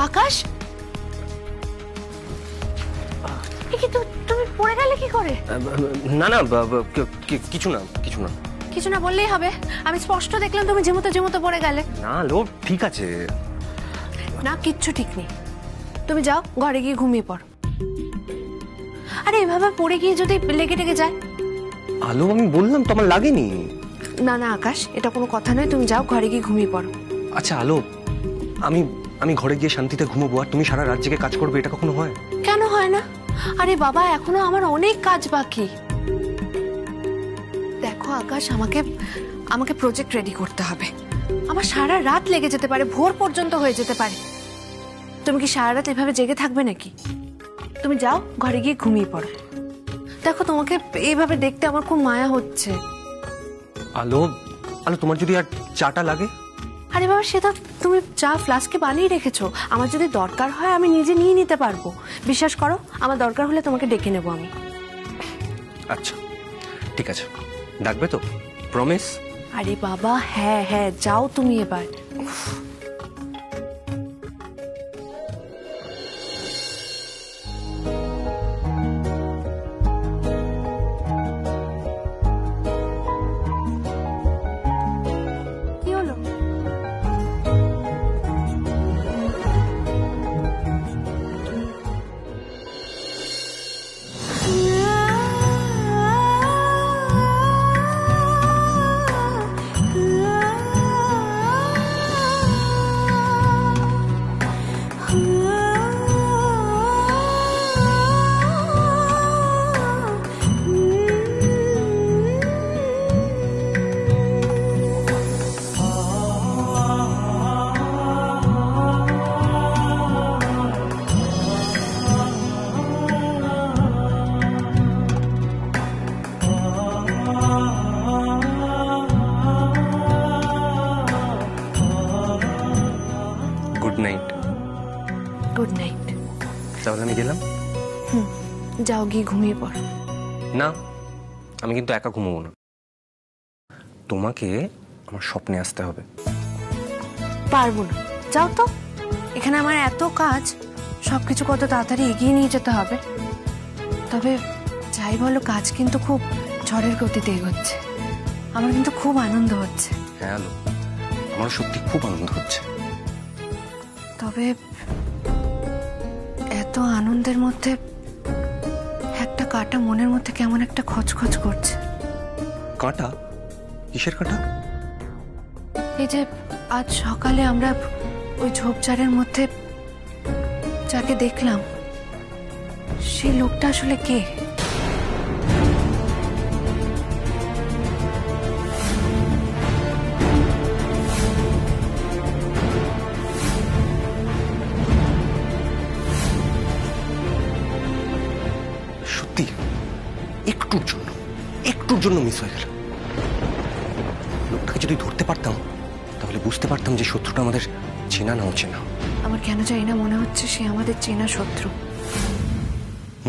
আকাশ, তুমি পড়ে গেলে কি করে? না না, কিছু না কিছু না। কিছু না বললেই হবে? আমি স্পষ্ট দেখলাম তুমি যেমতো যেমতো পড়ে গেলে। না লো, ঠিক আছে। না, কিচ্ছু ঠিক নেই। তুমি যাও, ঘরে গিয়ে ঘুমিয়ে পড়ো। আরে এভাবে পড়ে গিয়ে যদি লেগে টেগে যায়? আলো, আমি বললাম তো আমার লাগেনি। না না আকাশ, এটা কোনো কথা নয়। তুমি যাও, ঘরে গিয়ে ঘুমিয়ে পড়ো। আচ্ছা আলো, আমি ঘরে গিয়ে শান্তিতে ঘুমোবো আর তুমি সারা রাত জেগে কাজ করবে, এটা কখনো হয়? কেন হয় না? আরে বাবা, এখনো আমার অনেক কাজ বাকি। দেখো আকাশ, আমাকে প্রজেক্ট রেডি করতে হবে। আমার সারা রাত লেগে যেতে পারে, ভোর পর্যন্ত হয়ে যেতে পারে। তুমি কি সারা রাত এভাবে জেগে থাকবে নাকি? তুমি যাও, ঘরে গিয়ে ঘুমিয়ে পড়ো। দেখো, তোমাকে এইভাবে দেখতে আমার খুব মায়া হচ্ছে। আলো আলো, তোমার যদি আর চাটা লাগে? আরে বাবা, সেটা তুমি চা ফ্লাস্কে বানিয়ে রেখেছো। আমার যদি দরকার হয় আমি নিজে নিয়ে নিতে পারবো। বিশ্বাস করো, আমার দরকার হলে তোমাকে ডেকে নেবো আমি। আচ্ছা ঠিক আছে, ডাকবে তো? প্রমিস? আরে বাবা, হ্যাঁ হ্যাঁ, যাও তুমি এবার। Good night. Good night. তাহলে আমি গেলাম। যাও, গিয়ে ঘুমিয়ে পড়ো। না, আমি কিন্তু একা ঘুমোবো না, তোমাকে আমার স্বপ্নে আসতে হবে। পারবো না, যাও তো। এখানে আমার এত কাজ, সবকিছু কত তাড়াতাড়ি এগিয়ে নিয়ে যেতে হবে। তবে যাই বলো, কাজ কিন্তু খুব ঝড়ের গতিতে এগোচ্ছে। আমার কিন্তু খুব আনন্দ হচ্ছে। হ্যাঁ আলো, আমার সত্যি খুব আনন্দ হচ্ছে। তবে এত আনন্দের মধ্যে একটা কাঁটা মনের মধ্যে কেমন একটা খচখচ করছে। কাঁটা? কিসের কাঁটা? এই যে আজ সকালে আমরা ওই ঝোপঝাড়ের মধ্যে যাকে দেখলাম, সেই লোকটা আসলে কে? সত্যি একটুর জন্য মিস হয়ে গেল। লোকটাকে যদি ধরতে পারতাম তাহলে বুঝতে পারতাম যে শত্রুটা আমাদের চেনা না অচেনা। আমার কেন জানি না মনে হচ্ছে সে আমাদের চেনা শত্রু।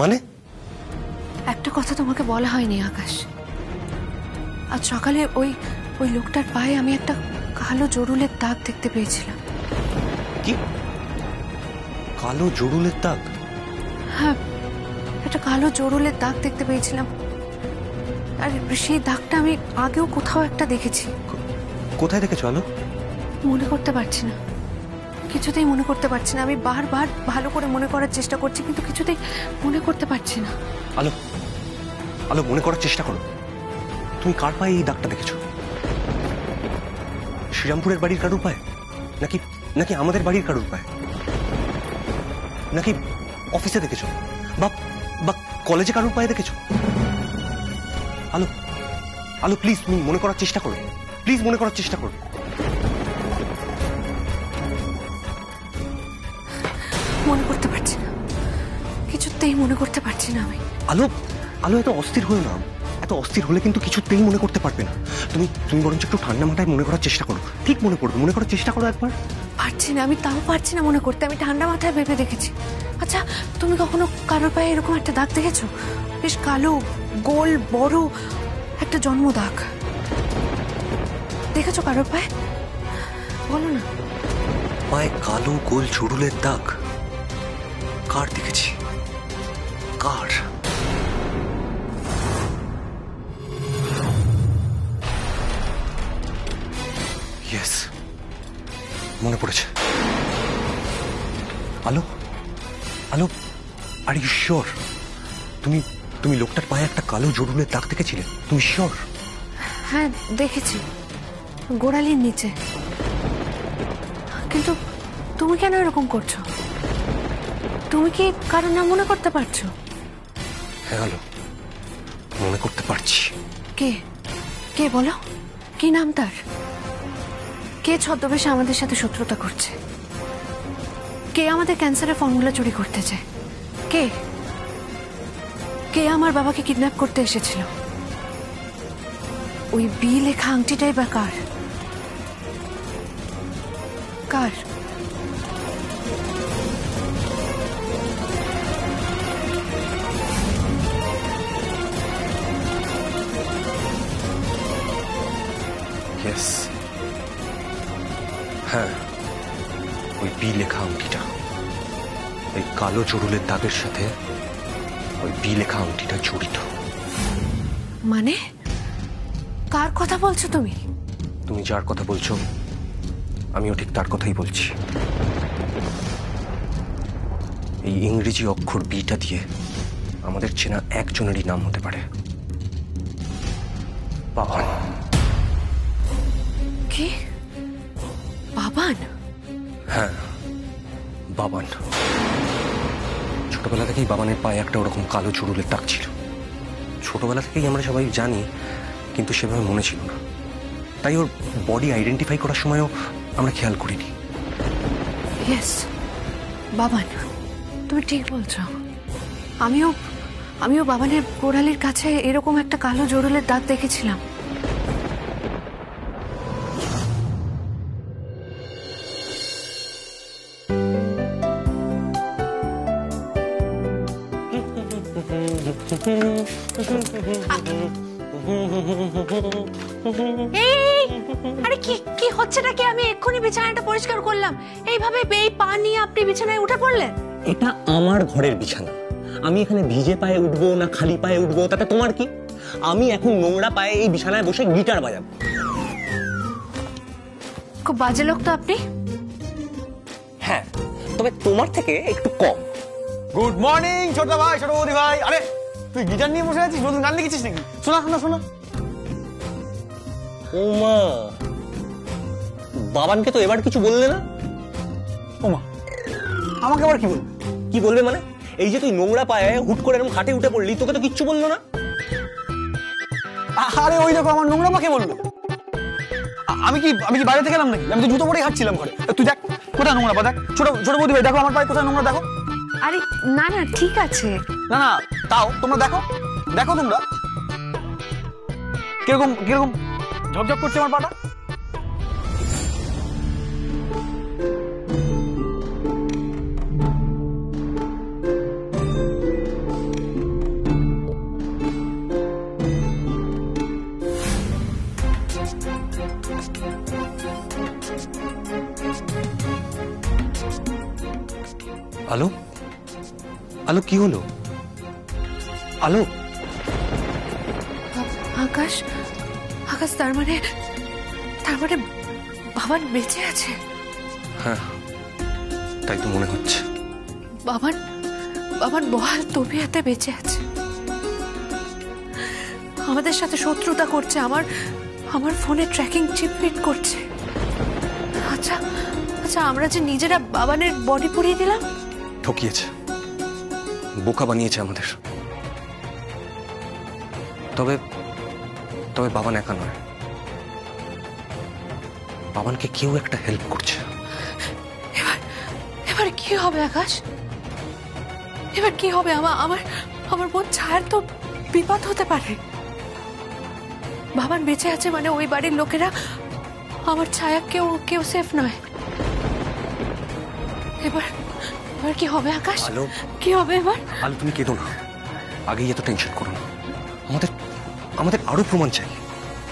মানে? একটা কথা তোমাকে বলা হয়নি আকাশ। আজ সকালে ওই লোকটার পায়ে আমি একটা কালো জরুলের দাগ দেখতে পেয়েছিলাম। কি? কালো জরুলের দাগ? হ্যাঁ, একটা কালো জরুলের দাগ দেখতে পেয়েছিলাম। আর সেই দাগটা আমি আগেও কোথাও একটা দেখেছি। কোথায় দেখেছো আলো? মনে করতে পারছি না, কিছুতেই মনে করতে পারছি না। আমি বারবার ভালো করে মনে করার চেষ্টা করছি, কিন্তু কিছুতেই মনে করতে পারছি না। আলো, আলো মনে করার চেষ্টা করো। তুমি কার পায়ে এই দাগটা দেখেছো? শ্রীরামপুরের বাড়ির কারুর পায়ে, নাকি নাকি আমাদের বাড়ির কারুর পায়ে, নাকি অফিসে দেখেছো, বা বা কলেজে কারুর পায়ে দেখেছো? আলো, আলো প্লিজ তুমি মনে করার চেষ্টা করো, প্লিজ মনে করার চেষ্টা করো। মনে করতে পারছি না, কিছুতেই মনে করতে পারছি না আমি। আলো, আলো এত অস্থির হয়ে না, এত অস্থির হলে কিন্তু কিছুতেই মনে করতে পারবে না। তুমি তুমি বরঞ্চ একটু ঠান্ডা মাথায় মনে করার চেষ্টা করো, ঠিক মনে পড়বে। মনে করার চেষ্টা করো একবার। পারছি না, আমি তাও পারছি না মনে করতে। আমি ঠান্ডা মাথায় ভেবে দেখেছি। আচ্ছা, তুমি কখনো কারোর পায়ে এরকম একটা দাগ দেখেছো? বেশ কালো, গোল, বড় একটা জন্ম দাগ দেখেছো কারোর পায়ে? বলো না। পায়ে কালো গোল চুড়ুলের দাগ? কার দেখেছি? কার? ইয়েস, মনে পড়েছে। আলো, আলো, আর ইউ শিওর? তুমি তুমি লোকটার পায়ে একটা কালো জড়ুলের দাগ দেখেছিলে? তুমি শিওর? হ্যাঁ দেখেছি, গোড়ালির নিচে। কিন্তু তুমি কেন এরকম করছো? তুমি কি কারণ না মনে করতে পারছো? হ্যাঁ আলো, মনে করতে পারছি। কে? কে বলো? কি নাম তার? কে ছদ্মবেশে আমাদের সাথে শত্রুতা করছে? কে আমাদের ক্যান্সারের ফর্মুলা চুরি করতে চায়? কে? কে আমার বাবাকে কিডন্যাপ করতে এসেছিল? ওই বি লেখা আংটিটাই বা কার? কার? ইয়েস, হ্যাঁ, ওই বি লেখা আংটিটা, ওই কালো জড়ুলের দাগের সাথে ওই বি লেখা আংটিটা জড়িত। মানে কার কথা বলছো তুমি? তুমি যার কথা বলছো আমিও ঠিক তার কথাই বলছি। এই ইংরেজি অক্ষর বিটা দিয়ে আমাদের চেনা একজনেরই নাম হতে পারে, বাবান। কি? বাবান? হ্যাঁ, বাবান। ছোটবেলা থেকেই বাবানের পায়ে একটা ওরকম কালো চুড়ুলের দাগ ছিল। ছোটবেলা থেকেই আমরা সবাই জানি, কিন্তু সেভাবে মনে ছিল না। তাই ওর বডি আইডেন্টিফাই করার সময়ও আমরা খেয়াল করিনি। ইয়েস, বাবান, তুমি ঠিক বলছো। আমিও আমিও বাবানের গোড়ালির কাছে এরকম একটা কালো জড়ুলের দাগ দেখেছিলাম। আরে কি কি হচ্ছেটা কি? আমি এক্ষুনি বিছানাটা পরিষ্কার করলাম, এইভাবে এই পা নিয়ে আপনি বিছানায় উঠে পড়লেন? এটা আমার ঘরের বিছানা। আমি এখানে ভিজে পায়ে উঠবো না খালি পায়ে উঠবো তাতে তোমার কি? আমি এখন নোংরা পায়ে এই বিছানায় বসে গিটার বাজাবো। খুব বাজে লোক তো আপনি। হ্যাঁ, তবে তোমার থেকে একটু কম। গুড মর্নিং ছোট ভাই, ছোট বৌদি ভাই। আরে তুই গিটার নিয়ে বসে আছিস? নতুন গান লিখেছিস নাকি? শোনা শোনা শোনা। ও মা, বাবানকে তো এবার কিছু বললে না? ও মা, আমাকে আবার কি বলবি? কি বলবে মানে? এই যে তুই নোংরা পায়ে হুট করে এরকম খাটে উঠে পড়লি, তোকে তো কিচ্ছু বললো না? আরে ওই দেখো আমার নোংরা মাকে বললো। আমি কি বাইরে থেকে এলাম নাকি? আমি তো জুতো পরেই হাঁটছিলাম ঘরে। তুই দেখ কোথায় নোংরা পা, দেখ। ছোট ছোট বৌদি ভাই দেখো আমার পায়ে কোথায় নোংরা, দেখো। আরে না না, ঠিক আছে। না না, তাও তোমরা দেখো, দেখো তোমরা কিরকম কিরকম ঝকঝক করছে আমার পাটা। আলো, আলো কি হলো? আলো, আকাশ, আকাশ, তার মানে বাবান বেঁচে আছে? হ্যাঁ তাই তো মনে হচ্ছে। বাবান বাবান বহাল তবিয়াতে বেঁচে আছে, আমাদের সাথে শত্রুতা করছে, আমার ফোনে ট্র্যাকিং চিপ ফিট করছে। আচ্ছা আচ্ছা, আমরা যে নিজেরা বাবানের বডি পুড়িয়ে দিলাম। ঠকিয়েছে, বোকা বানিয়েছে আমাদের। তবে তবে বাবান একা নয়, বাবানকে কেউ একটা হেল্প করছে। এবার কি হবে আকাশ? এবার কি হবে? আমার বোন ছায়ার তো বিপদ হতে পারে। বাবান বেঁচে আছে মানে ওই বাড়ির লোকেরা আমার ছায়া কেউ সেফ নয়। এবার কি হবে আকাশ? আলো, কি হবে এবার? আলো তুমি কেঁদো না, আগেই এত টেনশন করো না। আমাদের আরো প্রমাণ চাই।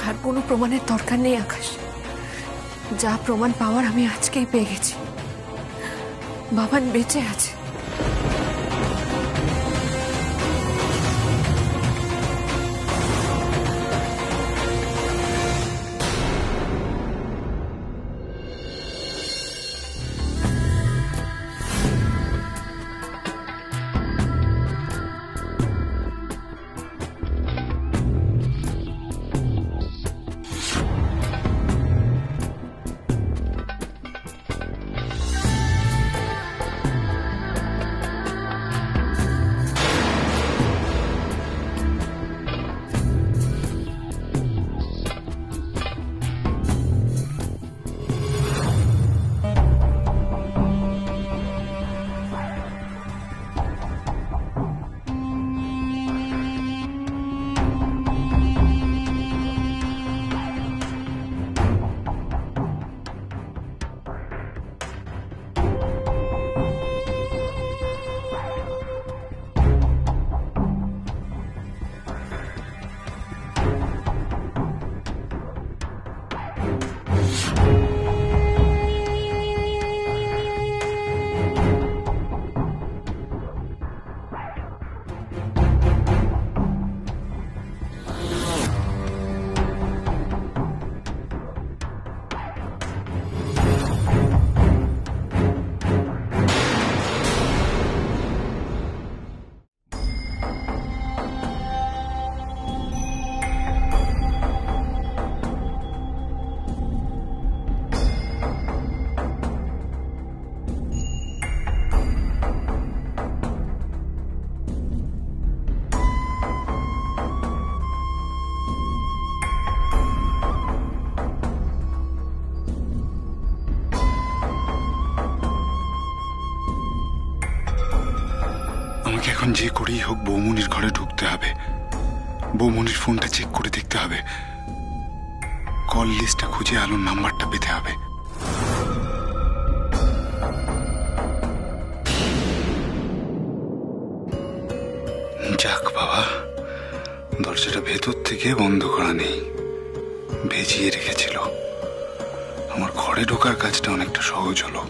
আর কোনো প্রমাণের দরকার নেই আকাশ, যা প্রমাণ পাওয়ার আমি আজকেই পেয়ে গেছি। বাবান বেঁচে আছে। আমাকে এখন যে করেই হোক বৌমনির ঘরে ঢুকতে হবে, বৌমনির ফোনটা চেক করে দেখতে হবে, কল লিস্টটা খুঁজে আলোর নাম্বারটা পেতে হবে। যাক বাবা, দরজাটা ভেতর থেকে বন্ধ করা নেই, ভেজিয়ে রেখেছিল। আমার ঘরে ঢোকার কাজটা অনেকটা সহজ হলো।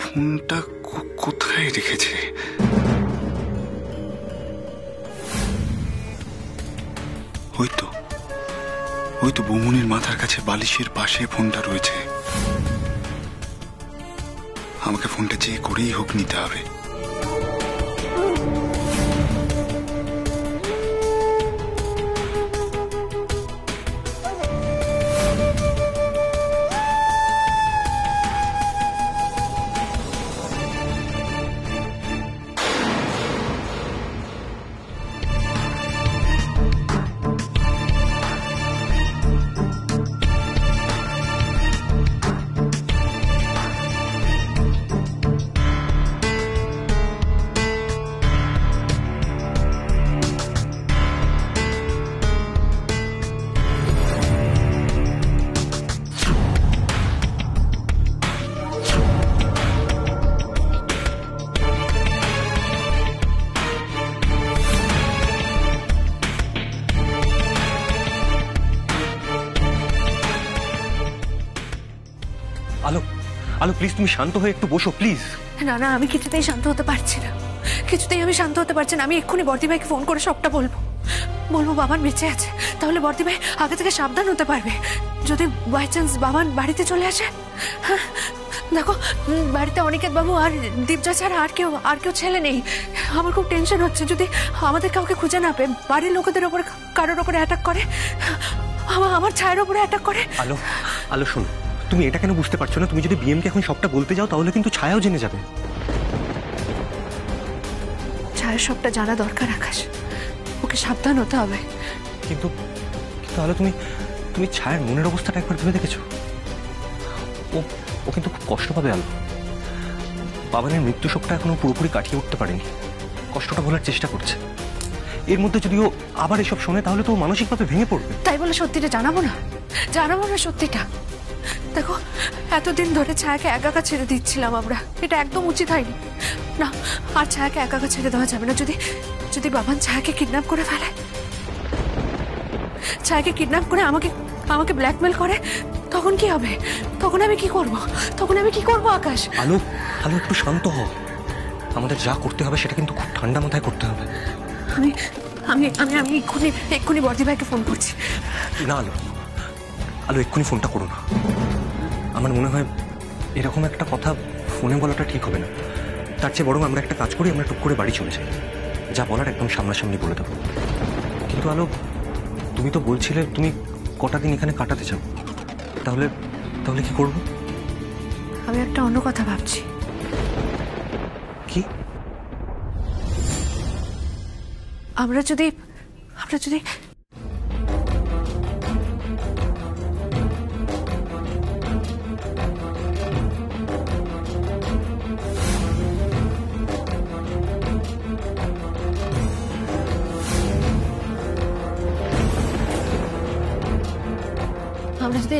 ফোনটা কোথায় রেখেছে? ওই তো বৌমনির মাথার কাছে বালিশের পাশে ফোনটা রয়েছে। আমাকে ফোনটা যে করেই হোক নিতে হবে। আলো প্লিজ তুমি শান্ত হয়ে একটু বসো প্লিজ। না না, আমি কিছুতেই শান্ত হতে পারছি না, কিছুতেই আমি শান্ত হতে পারছি না। আমি এক্ষুনি বর্দি ভাইকে ফোন করে সবটা বলবো। বাবান বেঁচে আছে, তাহলে বর্দি ভাই আগে থেকে সাবধান হতে পারবে। যদি বাই চান্স বাবান বাড়িতে চলে আসে, হ্যাঁ দেখো বাড়িতে অনিকেত বাবু আর দীপজা ছাড়া আর কেউ ছেলে নেই। আমার খুব টেনশন হচ্ছে, যদি আমাদের কাউকে খুঁজে না পেয়ে বাড়ির লোকেদের ওপর কারোর ওপরে অ্যাটাক করে, আমার ছায়ের ওপরে অ্যাটাক করে। আলো আলো শোনো, তুমি এটা কেন বুঝতে পারছো না? তুমি যদি বিএমকে এখন সবটা বলতে যাও তাহলে কিন্তু ছায়াও জেনে যাবে। ছায়ের সবটা জানা দরকার আকাশ, ওকে সাবধান হতে হবে। কিন্তু আলো তুমি ছায়ার মনের অবস্থাটা একবার ভেবে দেখেছো? ও কিন্তু খুব কষ্ট পাবে আলো। বাবানের মৃত্যু শোকটা এখনো পুরোপুরি কাটিয়ে উঠতে পারেনি, কষ্টটা ভোলার চেষ্টা করছে। এর মধ্যে যদি ও আবার এসব শোনে তাহলে তো ও মানসিকভাবে ভেঙে পড়বে। তাই বলে সত্যিটা জানাবো না সত্যিটা। দেখো এতদিন ধরে ছায়াকে একা ছেড়ে দিচ্ছিলাম আমরা, এটা একদম উচিত হয়নি। না, আর ছায়াকে একা ছেড়ে দেওয়া যাবে না। যদি বাবান ছায়াকে কিডন্যাপ করে ফেলে, ছায়াকে কিডন্যাপ করে আমাকে ব্ল্যাকমেল করে, তখন কি হবে? তখন আমি কি করব আকাশ? আলো একটু শান্ত হও। আমাদের যা করতে হবে সেটা কিন্তু খুব ঠান্ডা মাথায় করতে হবে। আমি আমি আমি আমি এক্ষুনি বর্দি ভাইকে ফোন করছি। না আলো এক্ষুনি ফোনটা করো না। আমার মনে হয় এরকম একটা কথা ফোনে বলাটা ঠিক হবে না। তার চেয়ে বরং আমরা একটা কাজ করি, আমরা টুক করে বাড়ি চলে যাই, যা বলার একদম সামনাসামনি বলে দেবো। কিন্তু আলো তুমি তো বলছিলে তুমি কটা দিন এখানে কাটাতে চাও, তাহলে কি করবো? আমি একটা অন্য কথা ভাবছি। কি? আমরা যদি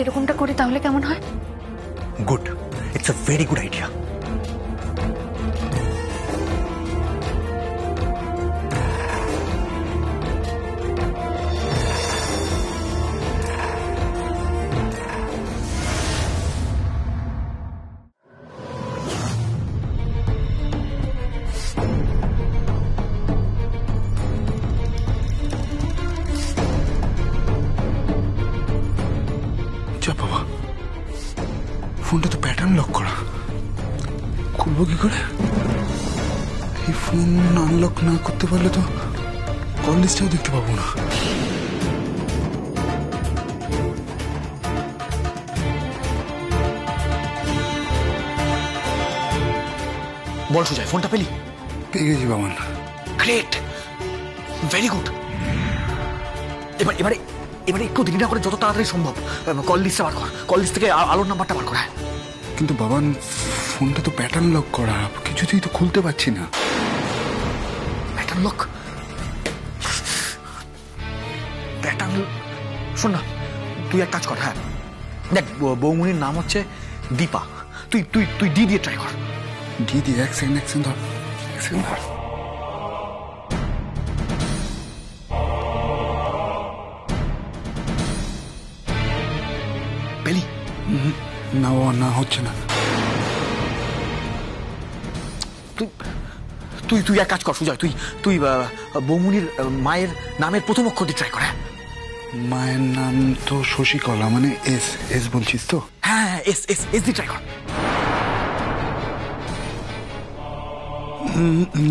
এরকমটা করি তাহলে কেমন হয়? Good, it's a very good idea. বাবা, ফোনটা তো প্যাটার্ন লক করা, খুলবো কি করে? এই ফোন আনলক না করতে পারলে তো কল লিস্টটাও দেখতে পাবো না। বল সুজয়, ফোনটা পেলি? পেয়ে গেছি বাবান। Great, very good. এবারে একটু দেরি না করে যত তাড়াতাড়ি সম্ভব কল লিস্টটা বার কর, কল লিস্ট থেকে আলোর নাম্বারটা বার করা। কিন্তু বাবান ফোনটা তো প্যাটার্ন লক করা, কিছুতেই তো খুলতে পারছি না। Pattern lock? শোন না, তুই এক কাজ কর। হ্যাঁ দেখ, বৌমনির নাম হচ্ছে দীপা, তুই ডি দিয়ে ট্রাই কর। ডি দিয়ে? এক সেকেন্ড ধর। পেলি? না বাবা, না হচ্ছে না। তুই এক কাজ কর সুজয়, তুই বৌমনির মায়ের নামের প্রথম অক্ষর দিয়ে ট্রাই কর। মায়ের নাম তো শশীকলা, মানে এস বলছিস তো? হ্যাঁ, এস দিয়ে ট্রাই কর।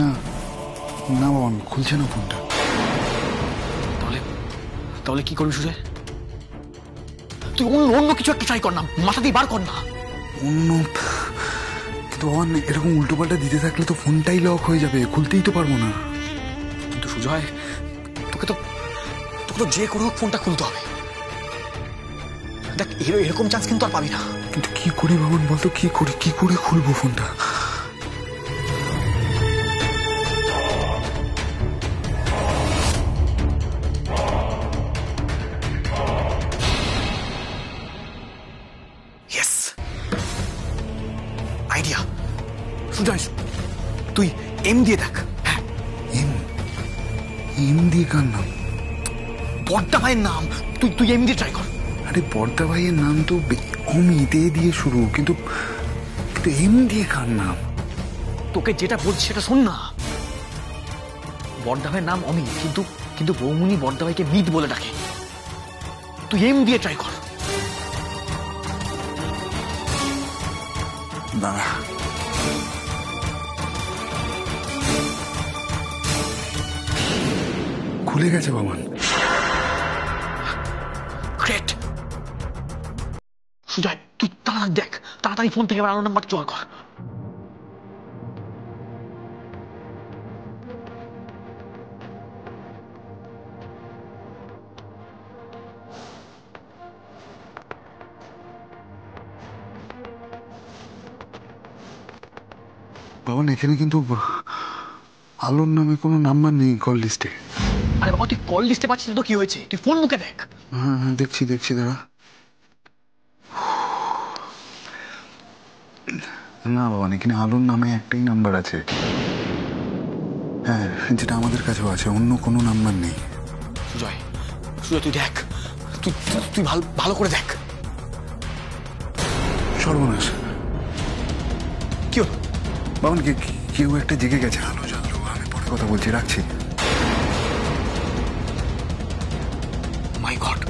না বাবা, খুলছে না ফোনটা। তাহলে কি করবি সুজয়? তুই অন্য কিছু একটা ট্রাই কর না, মাথা দিয়ে বার কর না। অন্য? কিন্তু বাবা এরকম উল্টো পাল্টা দিতে থাকলে তো ফোনটাই লক হয়ে যাবে, খুলতেই তো পারবো না। কিন্তু সুজয়, তোকে তো যে কোনো হোক ফোনটা খুলতে হবে। দেখ, এরকম চান্স কিন্তু আর পাবি না। কিন্তু কি করি বাবন বলতো, কি করে খুলবো ফোনটা? আইডিয়া। সুজয়, তুই এম দিয়ে দেখ। হ্যাঁ, এম দিয়ে কার নাম? বড়দা ভাইয়ের নাম। তুই এম দিয়ে ট্রাই কর। আরে বড়দা ভাইয়ের নাম তো অমিত, এ দিয়ে শুরু, কিন্তু কিন্তু এম দিয়ে কার নাম? তোকে যেটা বলছি সেটা শোন না। বড়দা ভাইয়ের নাম অমিত, কিন্তু কিন্তু বৌমুনি বড়দা ভাইকে মিত বলে ডাকে। তুই এম দিয়ে ট্রাই কর। দাঁড়া, খুলে গেছে বাবান। গ্রেট। সুজয়, তুই তাড়াতাড়ি দেখ, তাড়াতাড়ি ফোন থেকে আরো নাম্বার জোগাড় কর। বাবান এখানে কিন্তু আলোর নামে কোনো নাম্বার নেই কল লিস্টে। আরে বাবা, তুই কল লিস্টে পাচ্ছিস তো কি হয়েছে? তুই ফোন মুখে দেখ। হ্যাঁ হ্যাঁ, দেখছি দেখছি, দাঁড়া। না বাবান, এখানে আলোর নামে একটাই নাম্বার আছে। হ্যাঁ, যেটা আমাদের কাছেও আছে, অন্য কোনো নাম্বার নেই। সুজয়, সুজয় তুই দেখ, তুই তুই ভালো ভালো করে দেখ। সর্বনাশ, কি হলো? বাবান কেউ একটা জেগে গেছে। আলো জ্বাললো, আমি পরে কথা বলছি, রাখছি। মাই গড,